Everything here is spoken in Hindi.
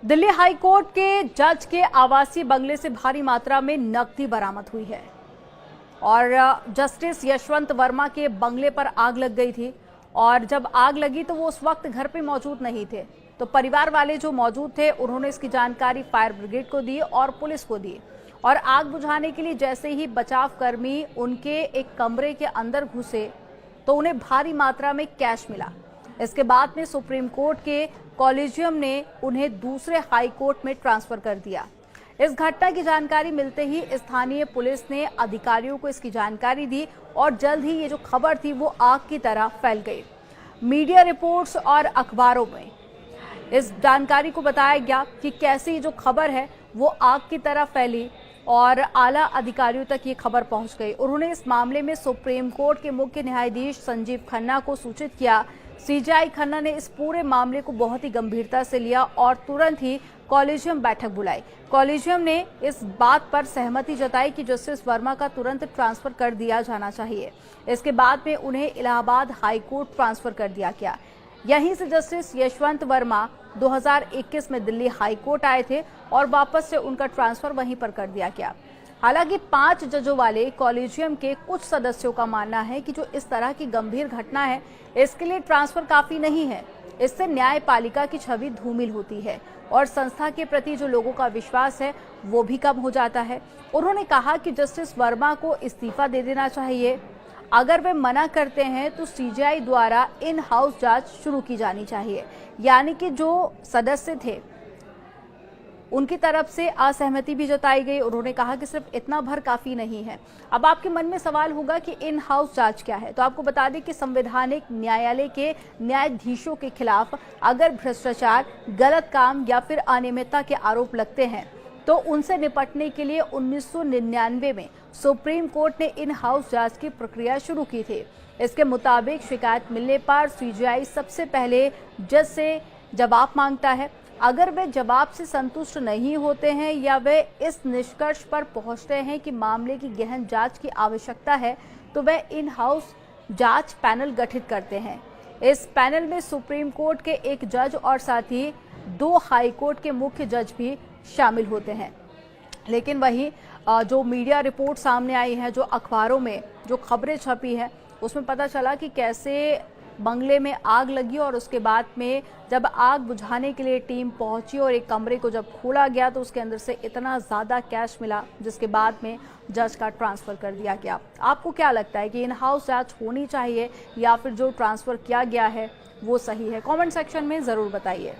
दिल्ली हाई कोर्ट के जज के आवासीय बंगले से भारी मात्रा में नकदी बरामद हुई है और जस्टिस यशवंत वर्मा के बंगले पर आग लग गई थी। और जब आग लगी तो वो उस वक्त घर पे मौजूद नहीं थे, तो परिवार वाले जो मौजूद थे उन्होंने इसकी जानकारी फायर ब्रिगेड को दी और पुलिस को दी। और आग बुझाने के लिए जैसे ही बचाव कर्मी उनके एक कमरे के अंदर घुसे तो उन्हें भारी मात्रा में कैश मिला। इसके बाद में सुप्रीम कोर्ट के कॉलेजियम ने उन्हें दूसरे हाई कोर्ट में ट्रांसफर कर दिया। इस घटना की जानकारी मिलते ही स्थानीय पुलिस ने अधिकारियों को इसकी जानकारी दी और जल्द ही ये जो खबर थी वो आग की तरह फैल गई। मीडिया रिपोर्ट्स और अखबारों में इस जानकारी को बताया गया कि कैसे ये जो खबर है वो आग की तरह फैली और आला अधिकारियों तक ये खबर पहुंच गई। उन्होंने इस मामले में सुप्रीम कोर्ट के मुख्य न्यायाधीश संजीव खन्ना को सूचित किया। सीजेआई खन्ना ने इस पूरे मामले को बहुत ही गंभीरता से लिया और तुरंत ही कॉलेजियम बैठक बुलाई। कॉलेजियम ने इस बात पर सहमति जताई कि जस्टिस वर्मा का तुरंत ट्रांसफर कर दिया जाना चाहिए। इसके बाद में उन्हें इलाहाबाद हाई कोर्ट ट्रांसफर कर दिया गया। यहीं से जस्टिस यशवंत वर्मा 2021 में दिल्ली हाई कोर्ट आए थे और वापस से उनका ट्रांसफर वहीं पर कर दिया गया। हालांकि 5 जजों वाले कॉलेजियम के कुछ सदस्यों का मानना है कि जो इस तरह की गंभीर घटना है इसके लिए ट्रांसफर काफी नहीं है। इससे न्यायपालिका की छवि धूमिल होती है और संस्था के प्रति जो लोगों का विश्वास है वो भी कम हो जाता है। उन्होंने कहा कि जस्टिस वर्मा को इस्तीफा दे देना चाहिए। अगर वे मना करते हैं तो सीजेआई द्वारा इन हाउस जांच शुरू की जानी चाहिए। यानी कि जो सदस्य थे उनकी तरफ से असहमति भी जताई गई। उन्होंने कहा कि सिर्फ इतना भर काफी नहीं है। अब आपके मन में सवाल होगा कि इन हाउस जांच क्या है, तो आपको बता दें कि संवैधानिक न्यायालय के न्यायाधीशों के खिलाफ अगर भ्रष्टाचार, गलत काम या फिर अनियमितता के आरोप लगते हैं तो उनसे निपटने के लिए 1999 में सुप्रीम कोर्ट ने इन हाउस जांच की प्रक्रिया शुरू की थी। इसके मुताबिक शिकायत मिलने पर सीजेआई सबसे पहले जज से जवाब मांगता है। अगर वे जवाब से संतुष्ट नहीं होते हैं या वे इस निष्कर्ष पर पहुंचते हैं कि मामले की गहन जांच की आवश्यकता है तो वे इन हाउस जांच पैनल गठित करते हैं। इस पैनल में सुप्रीम कोर्ट के एक जज और साथ ही 2 हाई कोर्ट के मुख्य जज भी शामिल होते हैं। लेकिन वही जो मीडिया रिपोर्ट सामने आई है, जो अखबारों में जो खबरें छपी है उसमें पता चला कि कैसे बंगले में आग लगी और उसके बाद में जब आग बुझाने के लिए टीम पहुंची और एक कमरे को जब खोला गया तो उसके अंदर से इतना ज़्यादा कैश मिला जिसके बाद में जज का ट्रांसफ़र कर दिया गया। आपको क्या लगता है कि इन हाउस जांच होनी चाहिए या फिर जो ट्रांसफ़र किया गया है वो सही है? कमेंट सेक्शन में ज़रूर बताइए।